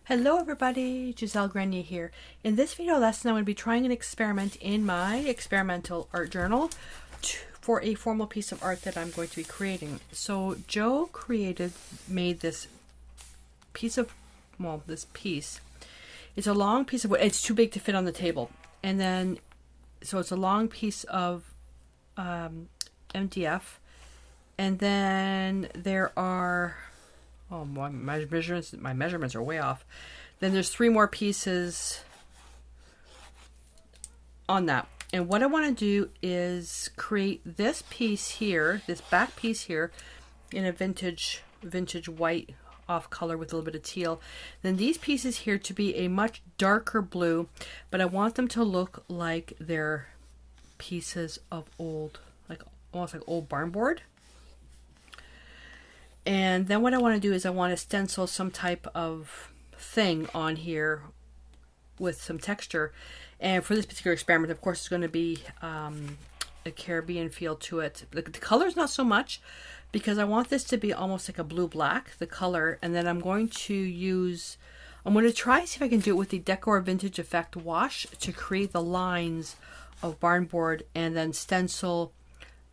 Hello everybody, Gisele Grenier here. In this video lesson I'm going to be trying an experiment in my experimental art journal for a formal piece of art that I'm going to be creating. So Joe made this piece of, this piece. It's a long piece of wood. It's too big to fit on the table. And then, so it's a long piece of MDF. And then there are... oh, my measurements are way off. Then there's 3 more pieces on that. And what I want to do is create this piece here, this back piece here, in a vintage white off color with a little bit of teal. Then these pieces here to be a much darker blue, but I want them to look like they're pieces of old, like almost like old barn board. And then what I want to do is I want to stencil some type of thing on here with some texture. And for this particular experiment, of course, it's going to be a Caribbean feel to it. The color's not so much, because I want this to be almost like a blue-black, the color. And then I'm going to try see if I can do it with the Decor Vintage Effect wash to create the lines of barn board, and then stencil.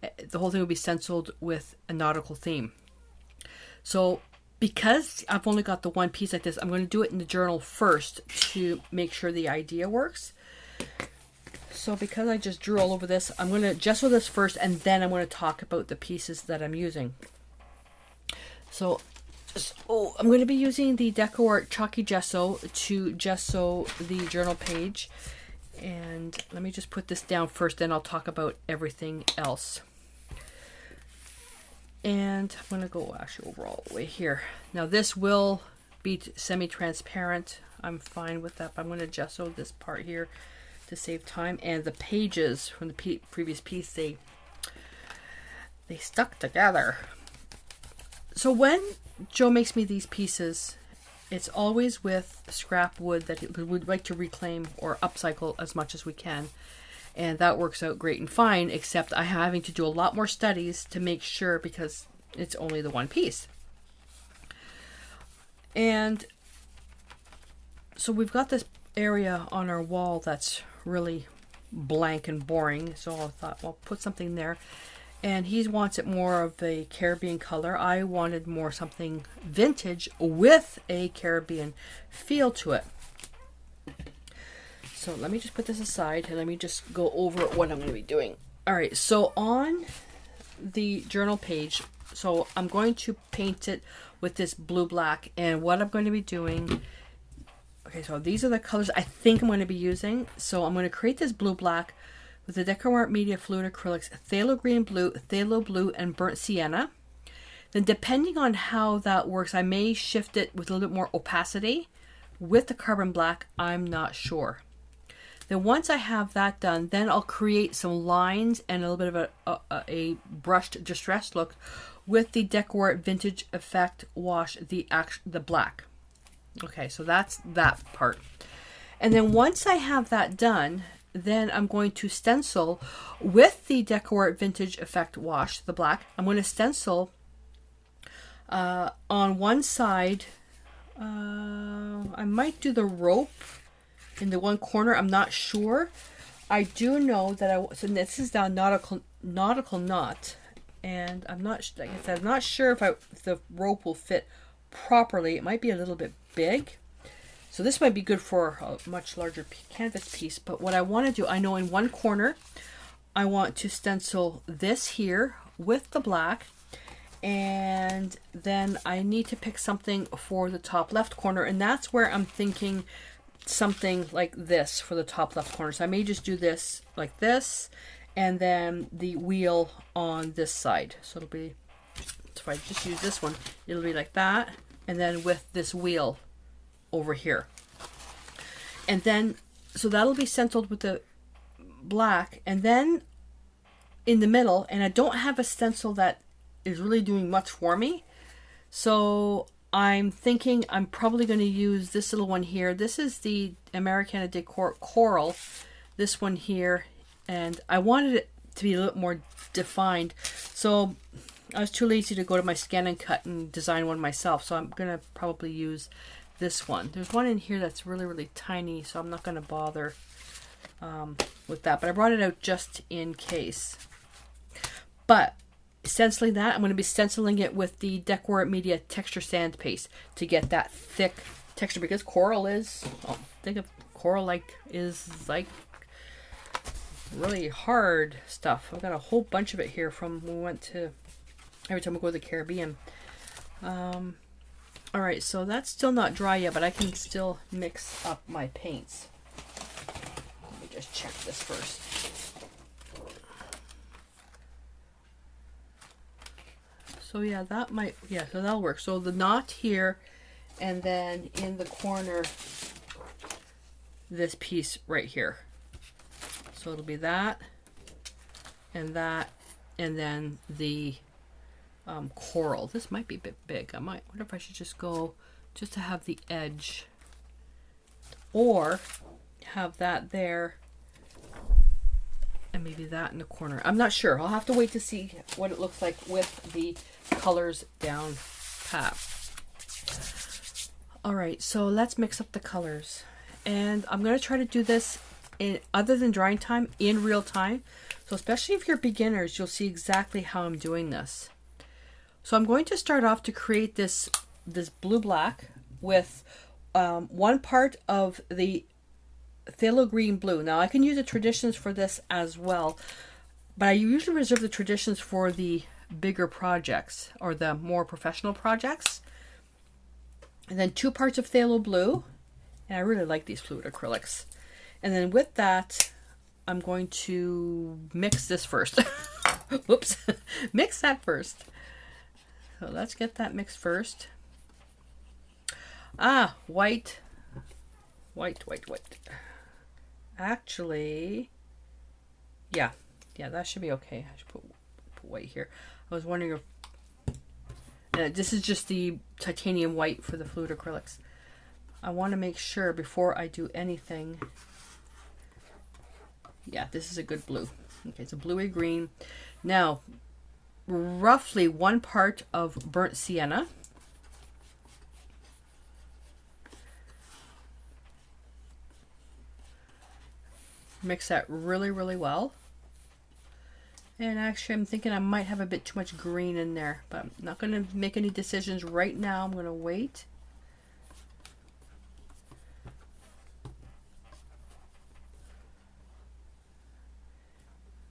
The whole thing will be stenciled with a nautical theme. So because I've only got the one piece like this, I'm going to do it in the journal first to make sure the idea works. So because I just drew all over this, I'm going to gesso this first, and then I'm going to talk about the pieces that I'm using. So I'm going to be using the Deco Art Chalky Gesso to gesso the journal page. And let me just put this down first, then I'll talk about everything else. And I'm going to go actually over all the way here. Now this will be semi-transparent. I'm fine with that, but I'm going to gesso this part here to save time. And the pages from the previous piece, they stuck together. So when Joe makes me these pieces, it's always with scrap wood that we'd like to reclaim or upcycle as much as we can. And that works out great and fine, except I'm having to do a lot more studies to make sure, because it's only the one piece. And so we've got this area on our wall that's really blank and boring. So I thought, well, put something there. And he wants it more of a Caribbean color. I wanted more something vintage with a Caribbean feel to it. So let me just put this aside and let me just go over what I'm going to be doing. All right, so on the journal page, so I'm going to paint it with this blue-black, and what I'm going to be doing, okay, so these are the colors I think I'm going to be using. So I'm going to create this blue-black with the Decor Art Media Fluid Acrylics, Phthalo Green Blue, Phthalo Blue, and Burnt Sienna. Then depending on how that works, I may shift it with a little bit more opacity with the carbon black. I'm not sure. Then once I have that done, then I'll create some lines and a little bit of a brushed distressed look with the Decor Art Vintage Effect wash, the black. Okay, so that's that part. And then once I have that done, then I'm going to stencil with the Decor Art Vintage Effect wash, the black. I'm going to stencil on one side. I might do the rope in the one corner. I'm not sure. I do know that so this is down nautical knot, and I'm not, like I said, I'm not sure if the rope will fit properly. It might be a little bit big, so this might be good for a much larger canvas piece. But what I want to do, I know in one corner I want to stencil this here with the black, and then I need to pick something for the top left corner, and that's where I'm thinking something like this for the top left corner. So I may just do this like this, and then the wheel on this side. So it'll be, if I just use this one, it'll be like that, and then with this wheel over here. And then, so that'll be stenciled with the black, and then in the middle, and I don't have a stencil that is really doing much for me. So I'm thinking I'm probably going to use this little one here. This is the Americana Decor Coral, this one here, and I wanted it to be a little more defined. So I was too lazy to go to my scan and cut and design one myself, so I'm going to probably use this one. There's one in here that's really, really tiny, so I'm not going to bother with that. But I brought it out just in case. But stenciling that, I'm going to be stenciling it with the Decor Media Texture Sand Paste to get that thick texture, because coral is, think of coral is like really hard stuff. I've got a whole bunch of it here from when we went to, every time we go to the Caribbean. All right, so that's still not dry yet, but I can still mix up my paints. Let me just check this first. So yeah, that might, yeah, so that'll work. So the knot here, and then in the corner, this piece right here. So it'll be that, and then the coral. This might be a bit big. I might wonder if I should just go just to have the edge, or have that there and maybe that in the corner. I'm not sure. I'll have to wait to see what it looks like with the colors down pat. All right, so let's mix up the colors, and I'm going to try to do this in, other than drying time, in real time. So especially if you're beginners, you'll see exactly how I'm doing this. So I'm going to start off to create this blue black with one part of the phthalo green blue. Now I can use the Traditions for this as well, but I usually reserve the Traditions for the bigger projects or the more professional projects. And then 2 parts of phthalo blue, and I really like these fluid acrylics. And then with that, I'm going to mix this first. Whoops, mix that first. So let's get that mixed first. White. Actually, yeah, that should be okay. I should put white here. I was wondering if this is just the titanium white for the fluid acrylics. I want to make sure before I do anything. Yeah, this is a good blue. Okay, it's a bluey green. Now, roughly 1 part of burnt sienna. Mix that really, really well. And actually, I'm thinking I might have a bit too much green in there, but I'm not going to make any decisions right now. I'm going to wait.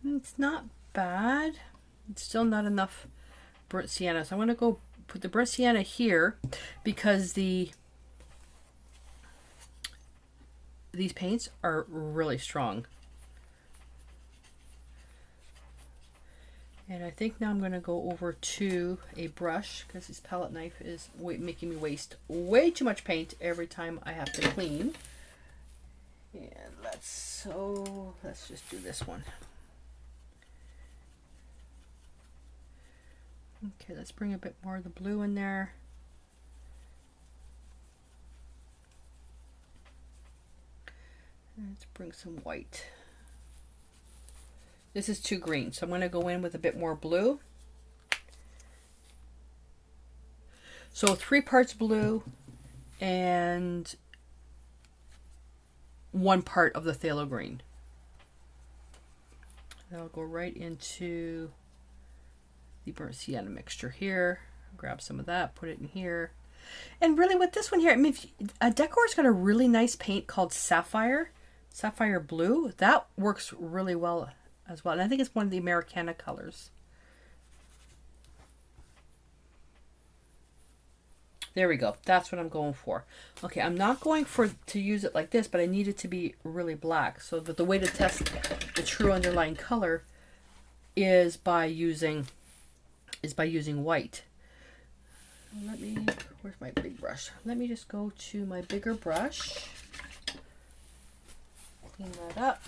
It's not bad. It's still not enough burnt sienna. So I'm going to go put the burnt sienna here because these paints are really strong. And I think now I'm going to go over to a brush because this palette knife is making me waste way too much paint every time I have to clean. And let's just do this one. Okay, let's bring a bit more of the blue in there. Let's bring some white. This is too green, so I'm going to go in with a bit more blue. So 3 parts blue and 1 part of the phthalo green. That'll go right into the burnt sienna mixture here. Grab some of that, put it in here. And really with this one here, I mean, Decor's got a really nice paint called Sapphire Blue. That works really well as well. And I think it's one of the Americana colors. There we go. That's what I'm going for. Okay, I'm not going to use it like this, but I need it to be really black. So that the way to test the true underlying color is by using white. Where's my big brush? Let me just go to my bigger brush. Clean that up.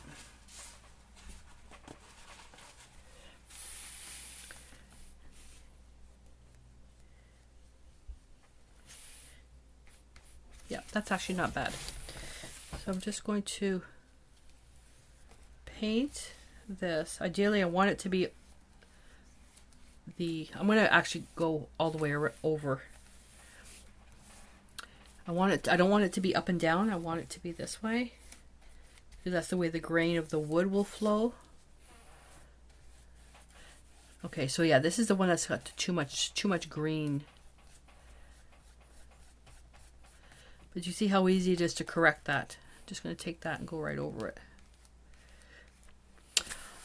Yeah, that's actually not bad. So I'm just going to paint this. Ideally, I want it to be I'm going to actually go all the way over. I don't want it to be up and down. I want it to be this way, because that's the way the grain of the wood will flow. Okay, so yeah, this is the one that's got too much green. But you see how easy it is to correct that. I'm just going to take that and go right over it.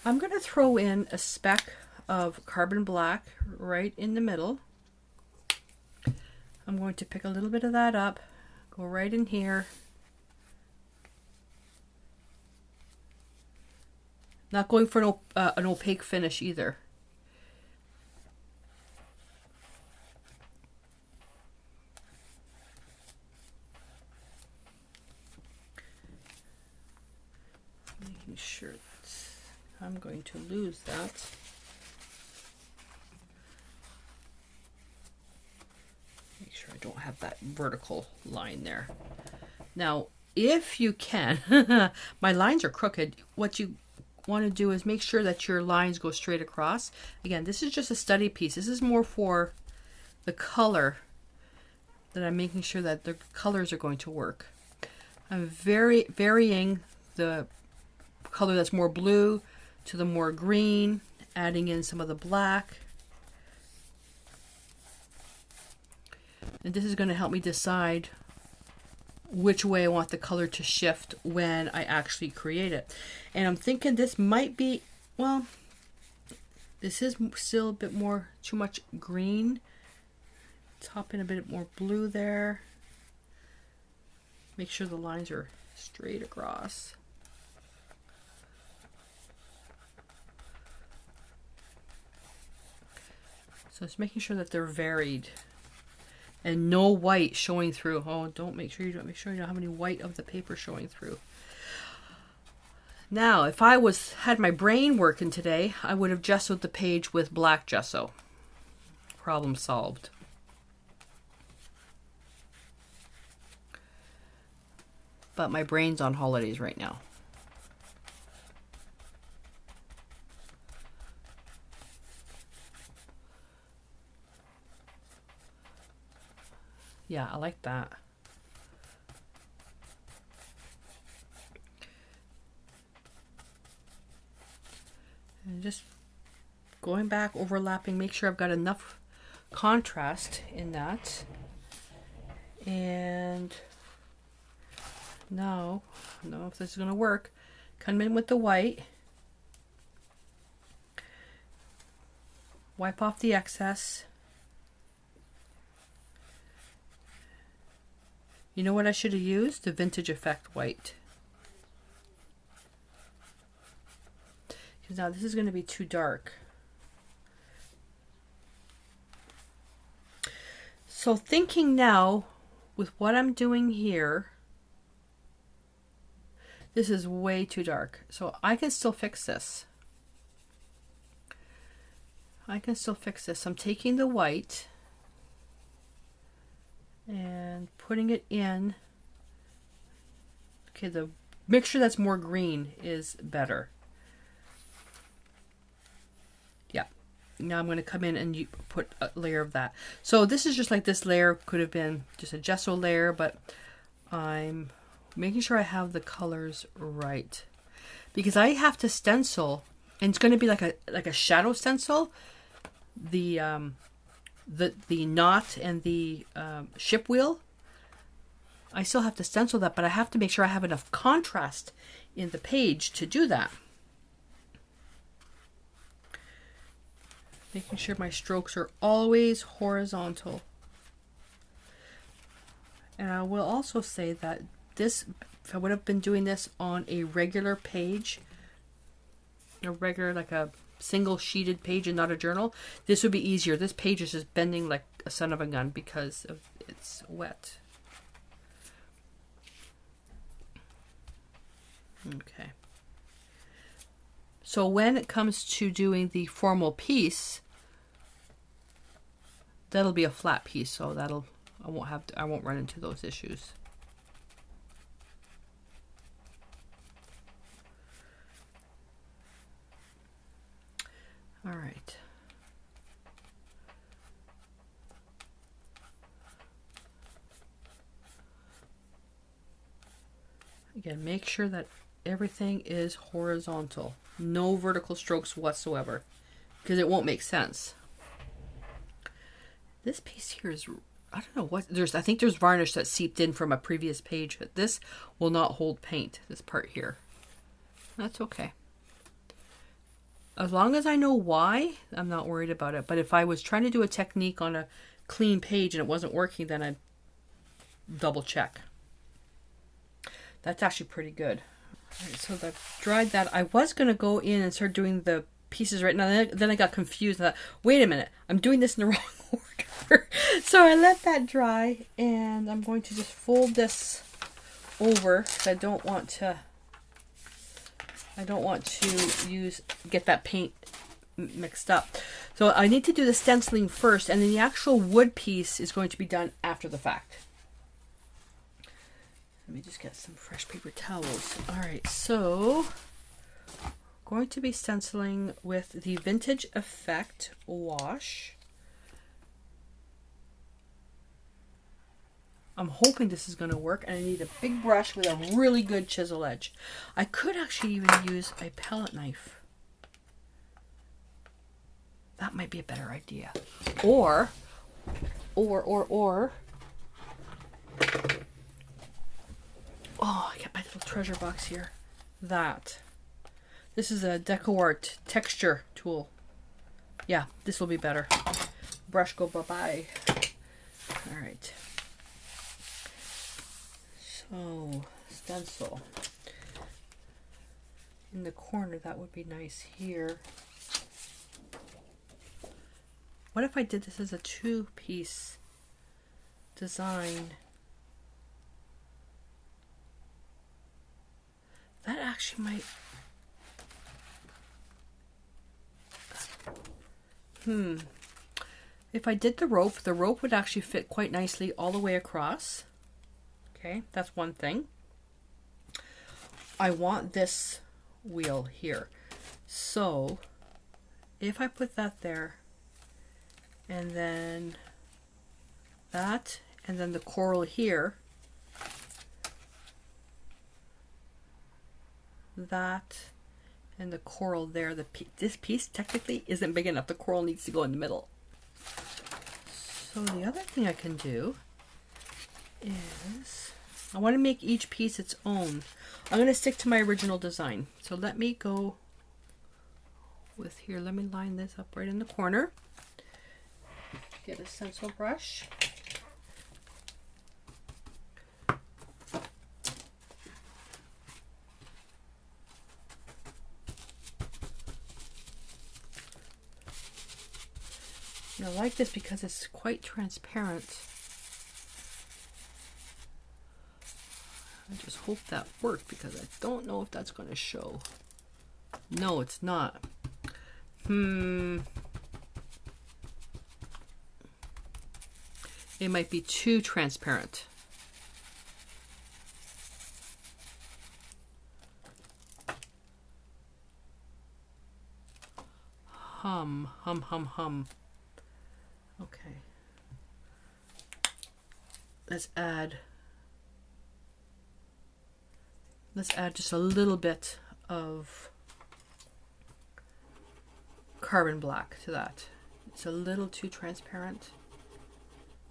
I'm going to throw in a speck of carbon black right in the middle. I'm going to pick a little bit of that up, go right in here. Not going for an opaque finish either. Making sure that I'm going to lose that. Make sure I don't have that vertical line there. Now, if you can, my lines are crooked. What you want to do is make sure that your lines go straight across. Again, this is just a study piece. This is more for the color, that I'm making sure that the colors are going to work. I'm varying the color that's more blue to the more green, adding in some of the black. And this is going to help me decide which way I want the color to shift when I actually create it. And I'm thinking this might be, well, this is still a bit more, too much green. Let's hop in a bit more blue there. Make sure the lines are straight across. So it's making sure that they're varied. And no white showing through. Oh, make sure you don't have any white of the paper showing through. Now, if I had my brain working today, I would have gessoed the page with black gesso. Problem solved. But my brain's on holidays right now. Yeah, I like that. And just going back, overlapping, make sure I've got enough contrast in that. And now, I don't know if this is going to work. Come in with the white. Wipe off the excess. You know what I should have used? The Vintage Effect white. Because now this is going to be too dark. So thinking now, with what I'm doing here, this is way too dark. So I can still fix this. I'm taking the white and putting it in. Okay, the mixture that's more green is better. Yeah. Now I'm going to come in and put a layer of that. So this is just like this layer could have been just a gesso layer, but I'm making sure I have the colors right, because I have to stencil, and it's going to be like a shadow stencil. The knot and the ship wheel, I still have to stencil that, but I have to make sure I have enough contrast in the page to do that. Making sure my strokes are always horizontal. And I will also say that this, if I would have been doing this on a regular page, like a single sheeted page and not a journal, this would be easier. This page is just bending like a son of a gun because it's wet. Okay. So when it comes to doing the formal piece, that'll be a flat piece, so I won't run into those issues. All right. Again, make sure that everything is horizontal. No vertical strokes whatsoever, because it won't make sense. This piece here is, I don't know what, I think there's varnish that seeped in from a previous page, but this will not hold paint, this part here. That's okay. As long as I know why, I'm not worried about it. But if I was trying to do a technique on a clean page and it wasn't working, then I'd double check. That's actually pretty good. All right, so I've dried that. I was going to go in and start doing the pieces right now. Then I got confused. I thought, wait a minute, I'm doing this in the wrong order. So I let that dry, and I'm going to just fold this over because I don't want to get that paint mixed up. So I need to do the stenciling first, and then the actual wood piece is going to be done after the fact. Let me just get some fresh paper towels. All right, so I'm going to be stenciling with the Vintage Effect wash. I'm hoping this is going to work, and I need a big brush with a really good chisel edge. I could actually even use a palette knife. That might be a better idea. Or, oh, I got my little treasure box here. This is a DecoArt texture tool. Yeah, this will be better. Brush go bye-bye. All right. So, stencil. In the corner, that would be nice here. What if I did this as a two-piece design? That actually might... If I did the rope would actually fit quite nicely all the way across. Okay, that's one thing. I want this wheel here. So, if I put that there, and then that, and then the coral here, that, and the coral there. This piece technically isn't big enough. The coral needs to go in the middle. So the other thing I can do is, I want to make each piece its own. I'm going to stick to my original design. So let me go with here. Let me line this up right in the corner. Get a stencil brush. And I like this because it's quite transparent. I just hope that worked because I don't know if that's going to show. No, it's not. It might be too transparent. Hum. Okay. Let's add just a little bit of carbon black to that. It's a little too transparent.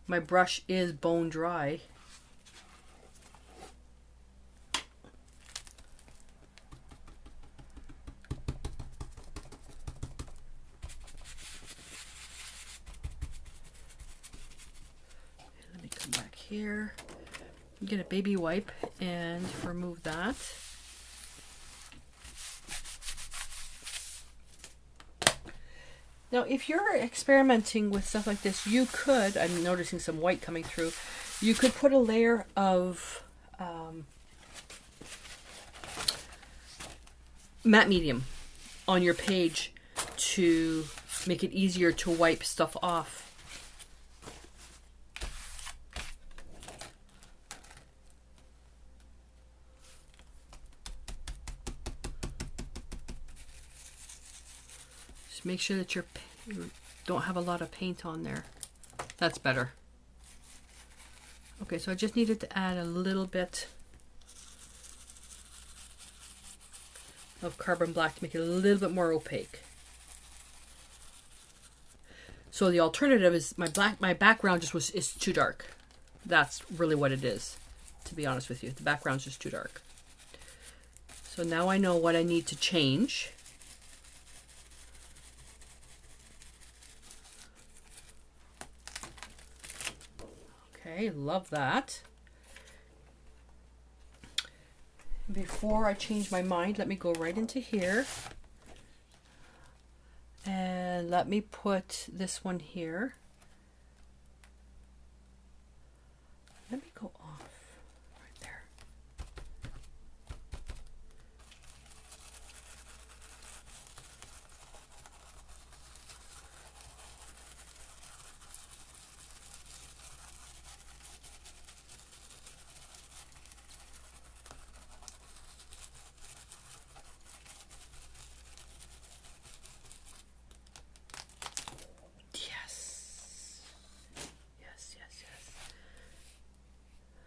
My brush is bone dry. Let me come back here. Get a baby wipe and remove that. Now, if you're experimenting with stuff like this, you could, I'm noticing some white coming through, you could put a layer of matte medium on your page to make it easier to wipe stuff off. Just make sure that you don't have a lot of paint on there. That's better. Okay, so I just needed to add a little bit of carbon black to make it a little bit more opaque. So the alternative is my background is too dark. That's really what it is, to be honest with you. The background's just too dark. So now I know what I need to change. Okay, love that. Before I change my mind, let me go right into here. And let me put this one here. Let me go off right there.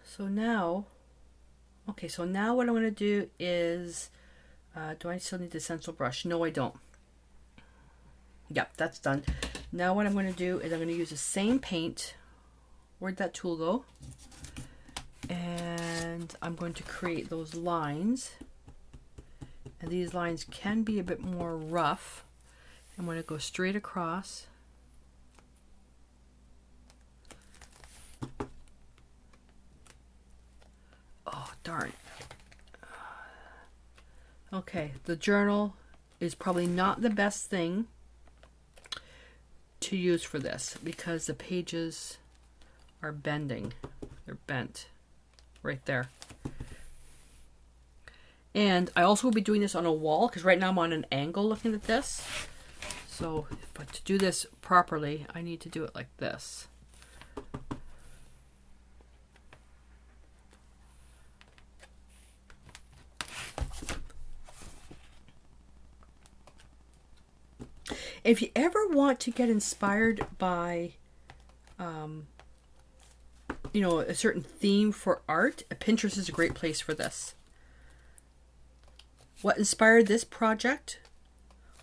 So now, okay, so now what I'm going to do is, do I still need the stencil brush? No, I don't. Yep, that's done. Now what I'm going to do is I'm going to use the same paint. Where'd that tool go? And I'm going to create those lines. And these lines can be a bit more rough. I'm going to go straight across. Darn. Okay, the journal is probably not the best thing to use for this because the pages are bending. They're bent right there. And I also will be doing this on a wall because right now I'm on an angle looking at this. So, but to do this properly, I need to do it like this. If you ever want to get inspired by, you know, a certain theme for art, Pinterest is a great place for this. What inspired this project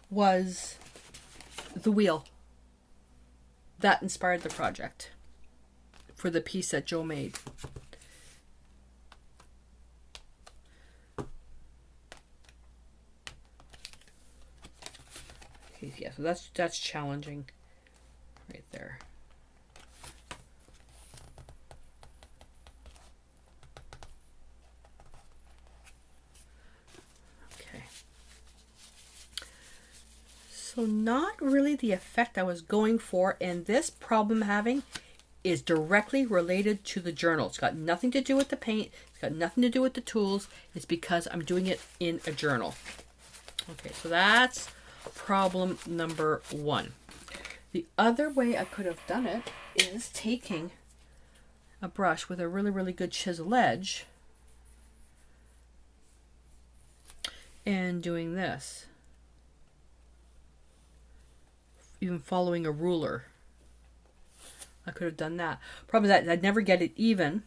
was the wheel. That inspired the project for the piece that Joe made. Yeah, so that's challenging right there. Okay. So not really the effect I was going for, and this problem having is directly related to the journal. It's got nothing to do with the paint. It's got nothing to do with the tools. It's because I'm doing it in a journal. Okay, so that's problem number one. The other way I could have done it is taking a brush with a really, really good chisel edge and doing this. Even following a ruler. I could have done that. Problem is that I'd never get it even.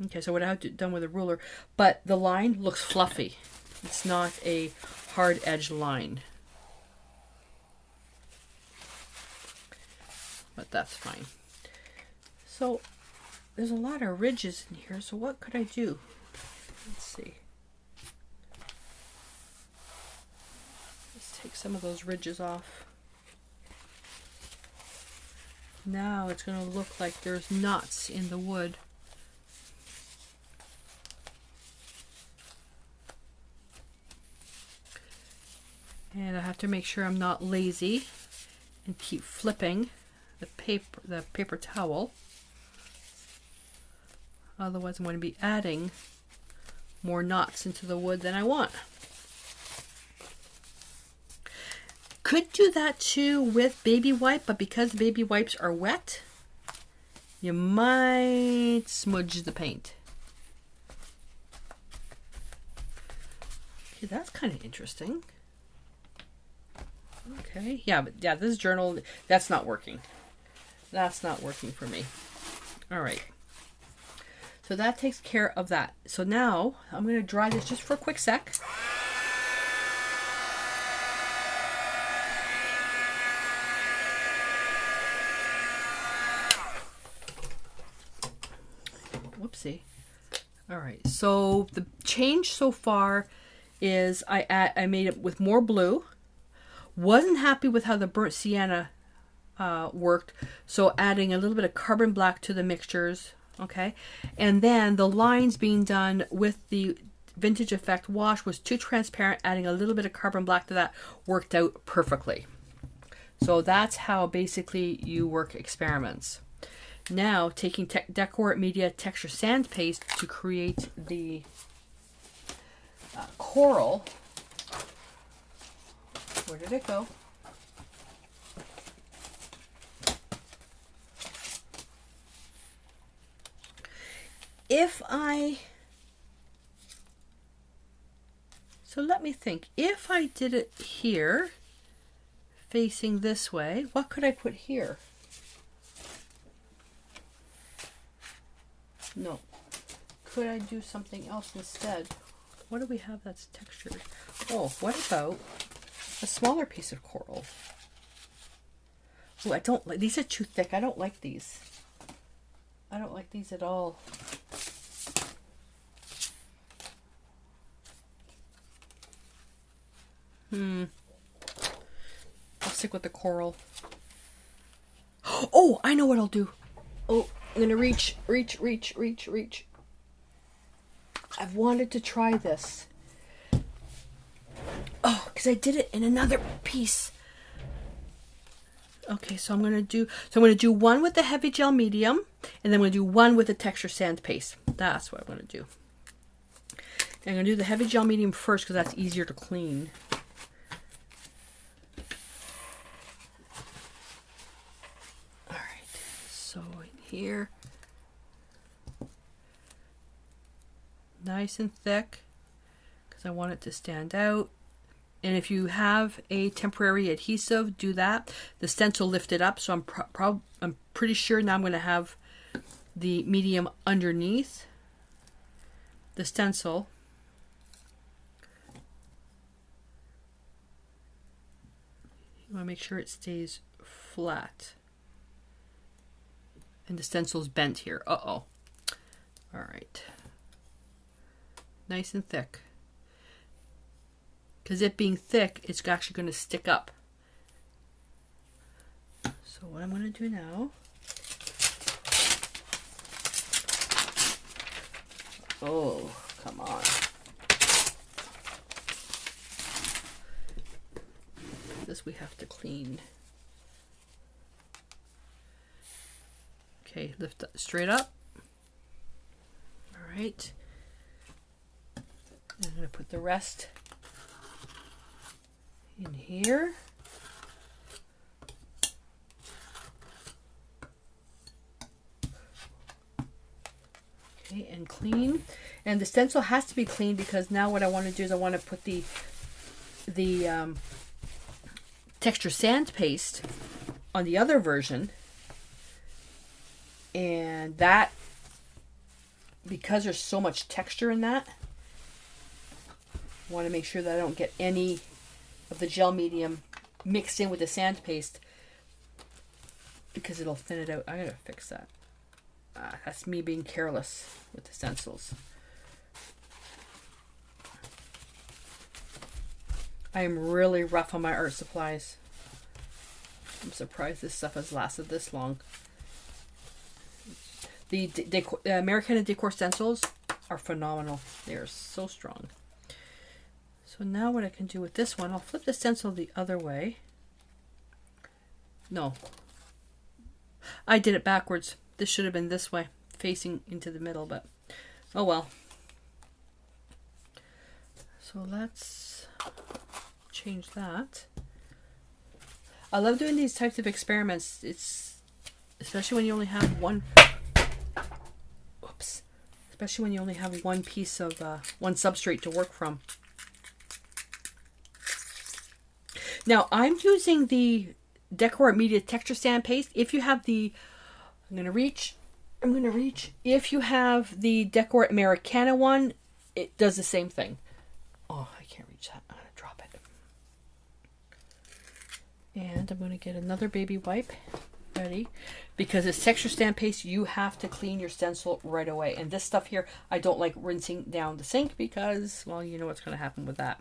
Okay, so what I have done with a ruler, but the line looks fluffy. It's not a hard edge line. But that's fine. So there's a lot of ridges in here, so what could I do? Let's see. Let's take some of those ridges off. Now it's going to look like there's knots in the wood. And I have to make sure I'm not lazy and keep flipping the paper towel. Otherwise I'm going to be adding more knots into the wood than I want. Could do that too with baby wipe, but because the baby wipes are wet, you might smudge the paint. Okay, that's kind of interesting. Okay, yeah, but yeah, this journal, that's not working. That's not working for me. All right. So that takes care of that. So now I'm going to dry this just for a quick sec. All right, so the change so far is I made it with more blue. Wasn't happy with how the burnt sienna worked, so adding a little bit of carbon black to the mixtures, okay? And then the lines being done with the Vintage Effect wash was too transparent. Adding a little bit of carbon black to that worked out perfectly. So that's how basically you work experiments. Now taking Decor Media Texture Sand Paste to create the coral. Where did it go? So let me think. If I did it here, facing this way, what could I put here? No. Could I do something else instead? What do we have that's textured? Oh, what about a smaller piece of coral? Oh, I don't like these. Are too thick. I don't like these. I don't like these at all. I'll stick with the coral. Oh, I know what I'll do. Oh, I'm gonna reach. I've wanted to try this. Oh, because I did it in another piece. Okay, so I'm gonna do one with the heavy gel medium, and then I'm gonna do one with the texture sand paste. That's what I'm gonna do. And I'm gonna do the heavy gel medium first because that's easier to clean. All right, so in here, nice and thick because I want it to stand out. And if you have a temporary adhesive, do that. The stencil lifted up, so I'm pretty sure now I'm going to have the medium underneath the stencil. You want to make sure it stays flat. And the stencil's bent here. Uh-oh. All right. Nice and thick. Because it being thick, it's actually going to stick up. So what I'm going to do now... Oh, come on. This we have to clean. Okay, lift that straight up. All right. I'm going to put the rest in here. Okay, and clean. And the stencil has to be clean because now what I want to do is I want to put the texture sand paste on the other version. And that, because there's so much texture in that, I want to make sure that I don't get any of the gel medium mixed in with the sand paste because it'll thin it out. I gotta fix that. That's me being careless with the stencils. I am really rough on my art supplies. I'm surprised this stuff has lasted this long. The Americana Decor stencils are phenomenal. They are so strong. So now what I can do with this one, I'll flip the stencil the other way. No. I did it backwards. This should have been this way, facing into the middle, but oh well. So let's change that. I love doing these types of experiments. It's especially when you only have one. Oops. Especially when you only have one piece of one substrate to work from. Now I'm using the Decor Media Texture Sand Paste. If you have the, I'm gonna reach. If you have the Decor Americana one, it does the same thing. Oh, I can't reach that. I'm gonna drop it. And I'm gonna get another baby wipe. ready. Because it's texture stamp paste, you have to clean your stencil right away. And this stuff here, I don't like rinsing down the sink because, well, you know what's going to happen with that.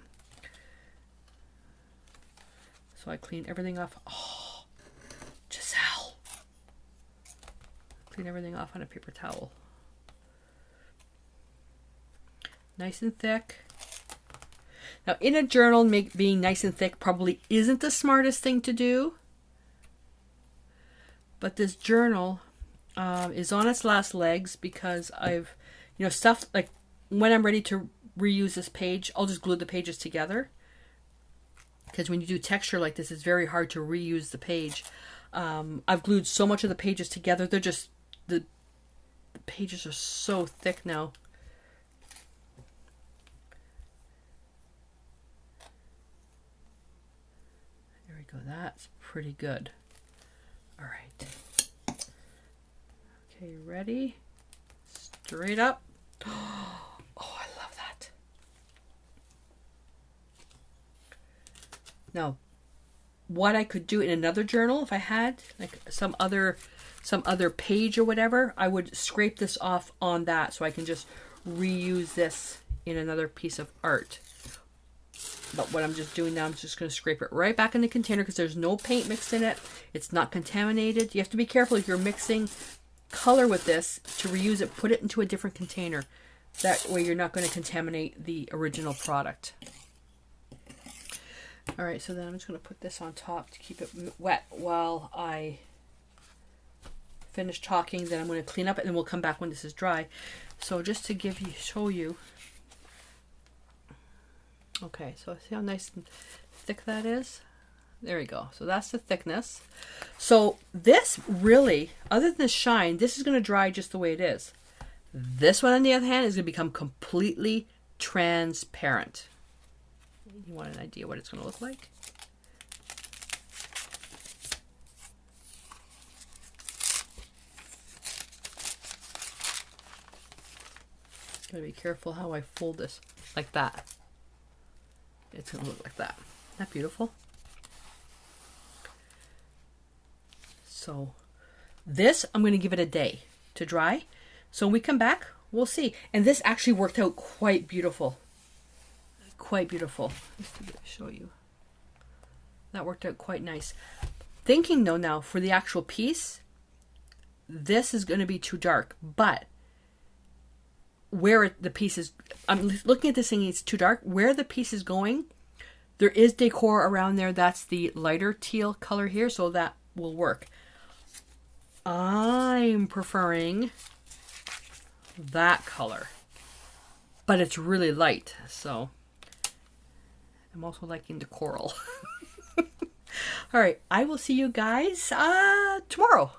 So I clean everything off. Oh, Gisele. Clean everything off on a paper towel. Nice and thick. Now, in a journal, being nice and thick probably isn't the smartest thing to do. But this journal is on its last legs because I've, stuff like when I'm ready to reuse this page, I'll just glue the pages together. Because when you do texture like this, it's very hard to reuse the page. I've glued so much of the pages together. They're just, the pages are so thick now. There we go. That's pretty good. All right. Okay, ready? Straight up. Oh, I love that. Now, what I could do in another journal, if I had like some other page or whatever, I would scrape this off on that so I can just reuse this in another piece of art. But what I'm just doing now, I'm just going to scrape it right back in the container because there's no paint mixed in it. It's not contaminated. You have to be careful if you're mixing color with this to reuse it. Put it into a different container. That way you're not going to contaminate the original product. All right, so then I'm just going to put this on top to keep it wet while I finish talking. Then I'm going to clean up it and we'll come back when this is dry. So just to show you. Okay, so see how nice and thick that is? There we go. So that's the thickness. So this really, other than the shine, this is going to dry just the way it is. This one, on the other hand, is going to become completely transparent. You want an idea what it's going to look like? Gotta be careful how I fold this like that. It's going to look like that. Isn't that beautiful? So this, I'm going to give it a day to dry. So when we come back, we'll see. And this actually worked out quite beautiful. Quite beautiful. Just to show you. That worked out quite nice. Thinking though now, for the actual piece, this is going to be too dark. But where the piece is, I'm looking at this thing, it's too dark. Where the piece is going, there is decor around there. That's the lighter teal color here, so that will work. I'm preferring that color, but it's really light, so I'm also liking the coral. All right, I will see you guys tomorrow.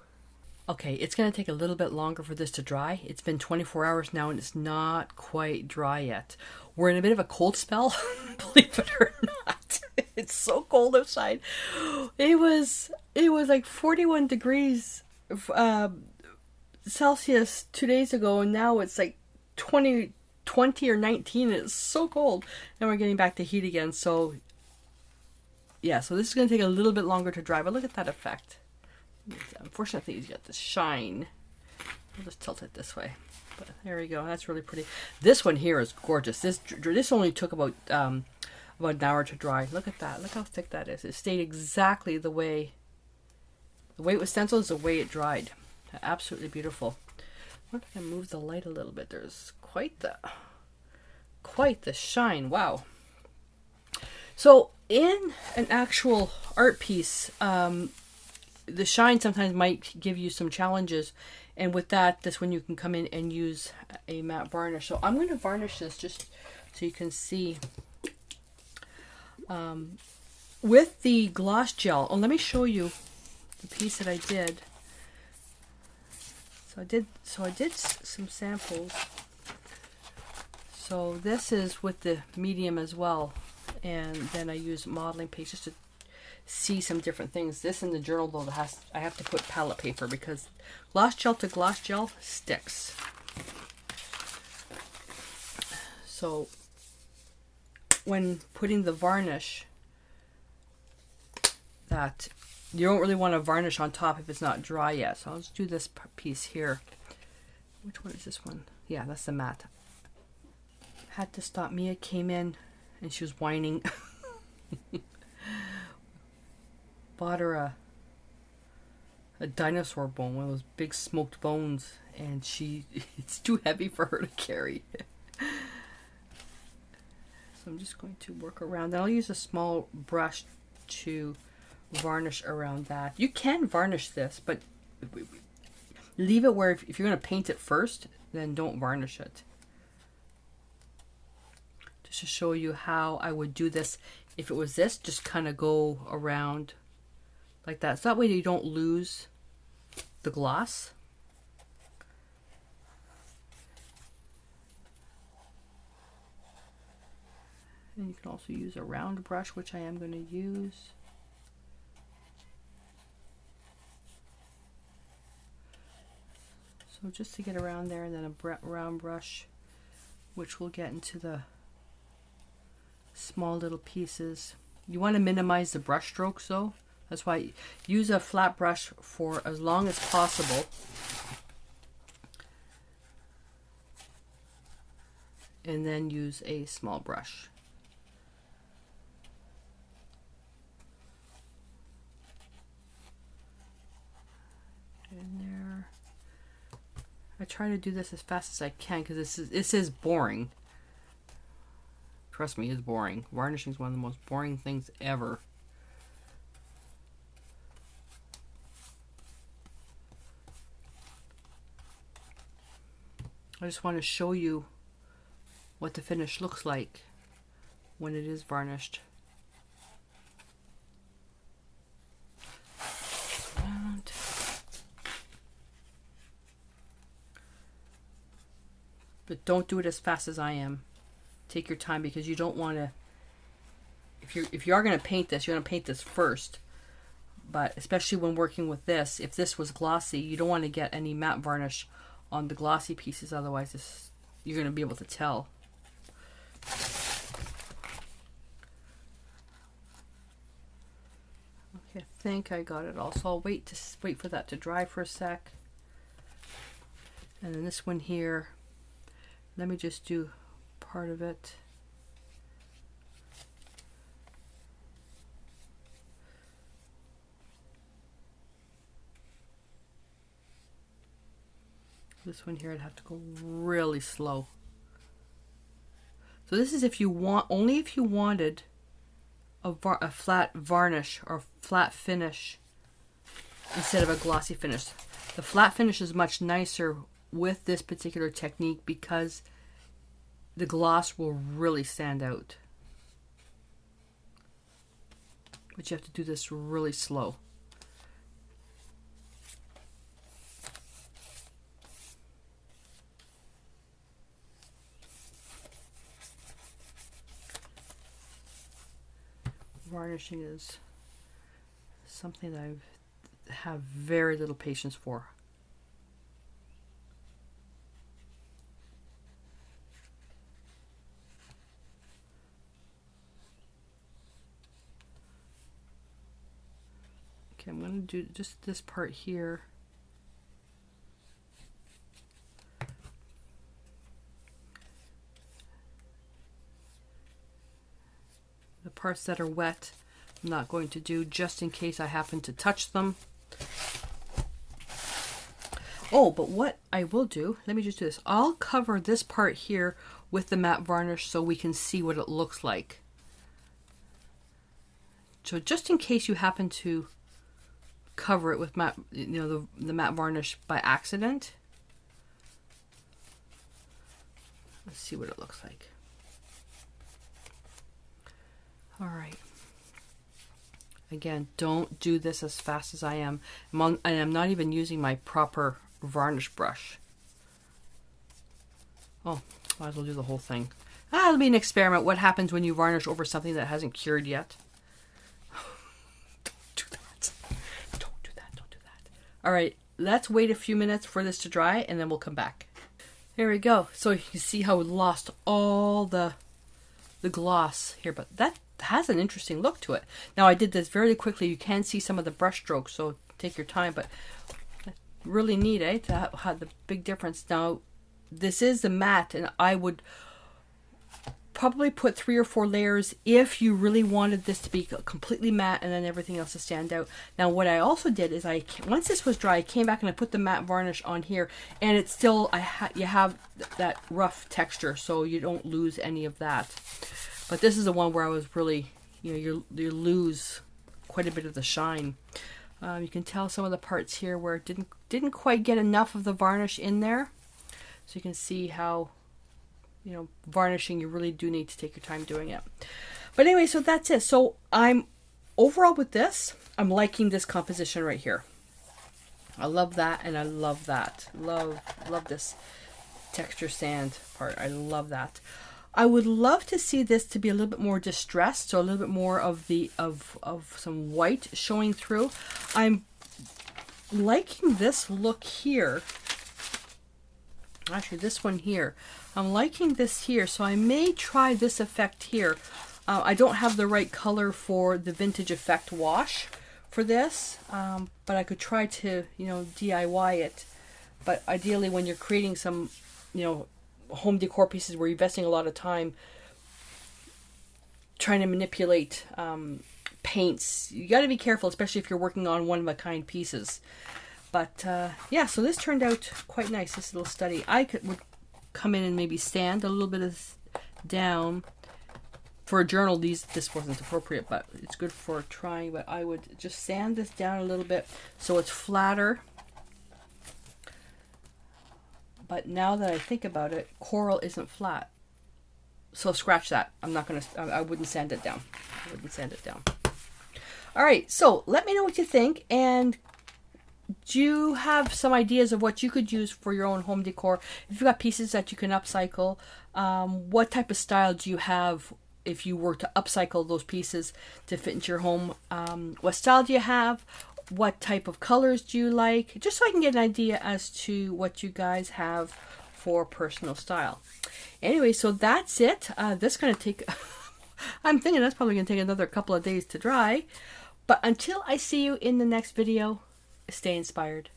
Okay, it's going to take a little bit longer for this to dry. It's been 24 hours now and it's not quite dry yet. We're in a bit of a cold spell, believe it or not. It's so cold outside. It was like 41 degrees Celsius 2 days ago, and now it's like 20 or 19. It's so cold. And we're getting back to heat again. So yeah, so this is going to take a little bit longer to dry, but look at that effect. Unfortunately, you got this shine. I'll just tilt it this way. But there we go. That's really pretty. This one here is gorgeous. This only took about an hour to dry. Look at that. Look how thick that is. It stayed exactly the way it was stenciled is the way it dried. Absolutely beautiful. I wonder if I can move the light a little bit. There's quite the shine. Wow. So in an actual art piece, the shine sometimes might give you some challenges, and with that, this one you can come in and use a matte varnish. So I'm going to varnish this just so you can see with the gloss gel. Oh, let me show you the piece that I did. So I did some samples. So this is with the medium as well, and then I use modeling paste just to see some different things. This in the journal though, I have to put palette paper because gloss gel to gloss gel sticks. So when putting the varnish, that you don't really want to varnish on top if it's not dry yet. So I'll just do this piece here. Which one is this one? Yeah, that's the matte. Had to stop. Mia came in and she was whining. Bought her a dinosaur bone, one of those big smoked bones, and it's too heavy for her to carry. So I'm just going to work around that. I'll use a small brush to varnish around that. You can varnish this, but leave it where if you're going to paint it first, then don't varnish it. Just to show you how I would do this. If it was this, just kind of go around like that. So that way you don't lose the gloss. And you can also use a round brush, which I am going to use. So just to get around there, and then a round brush, which will get into the small little pieces. You want to minimize the brush strokes though. That's why use a flat brush for as long as possible. And then use a small brush. In there. I try to do this as fast as I can because this is boring. Trust me, it's boring. Varnishing is one of the most boring things ever. I just want to show you what the finish looks like when it is varnished. Around. But don't do it as fast as I am. Take your time because you don't want to, if you are going to paint this, you're going to paint this first. But especially when working with this, if this was glossy, you don't want to get any matte varnish on the glossy pieces, otherwise you're going to be able to tell. Okay, I think I got it all. So I'll wait for that to dry for a sec. And then this one here, let me just do part of it. This one here, I'd have to go really slow. So this is if you want, only if you wanted a flat varnish or flat finish instead of a glossy finish. The flat finish is much nicer with this particular technique because the gloss will really stand out. But you have to do this really slow. Varnishing is something that I have very little patience for. Okay, I'm going to do just this part here. The parts that are wet, I'm not going to do just in case I happen to touch them. Oh, but what I will do, let me just do this. I'll cover this part here with the matte varnish so we can see what it looks like. So just in case you happen to cover it with matte, the matte varnish by accident. Let's see what it looks like. All right. Again, don't do this as fast as I am. And I'm not even using my proper varnish brush. Oh, might as well do the whole thing. It'll be an experiment. What happens when you varnish over something that hasn't cured yet? Don't do that. Don't do that. Don't do that. All right, let's wait a few minutes for this to dry and then we'll come back. Here we go. So you can see how we lost all the the gloss here, but that has an interesting look to it. Now I did this very quickly. You can see some of the brush strokes, so take your time, but really neat, eh? That had the big difference. Now this is the matte, and I would probably put 3 or 4 layers if you really wanted this to be completely matte and then everything else to stand out. Now what I also did is once this was dry, I came back and I put the matte varnish on here, and it's still, you have that rough texture, so you don't lose any of that. But this is the one where I was really, you lose quite a bit of the shine. You can tell some of the parts here where it didn't quite get enough of the varnish in there. So you can see how, varnishing, you really do need to take your time doing it. But anyway, so that's it. So overall with this, I'm liking this composition right here. I love that, and I love that. Love this texture sand part. I love that. I would love to see this to be a little bit more distressed, so a little bit more of some white showing through. I'm liking this look here. Actually, this one here. I'm liking this here, so I may try this effect here. I don't have the right color for the Vintage Effect wash for this, but I could try to, DIY it. But ideally, when you're creating some, home decor pieces where you're investing a lot of time trying to manipulate paints, you got to be careful, especially if you're working on one-of-a-kind pieces. But yeah, so this turned out quite nice, this little study. Would come in and maybe sand a little bit of down. For a journal, this wasn't appropriate, but it's good for trying. But I would just sand this down a little bit so it's flatter. But now that I think about it, coral isn't flat. So scratch that. I wouldn't sand it down. I wouldn't sand it down. All right, so let me know what you think, and do you have some ideas of what you could use for your own home decor? If you've got pieces that you can upcycle, what type of style do you have if you were to upcycle those pieces to fit into your home? What style do you have? What type of colors do you like? Just so I can get an idea as to what you guys have for personal style. Anyway, so that's it. This is going to take, I'm thinking that's probably going to take another couple of days to dry. But until I see you in the next video, stay inspired.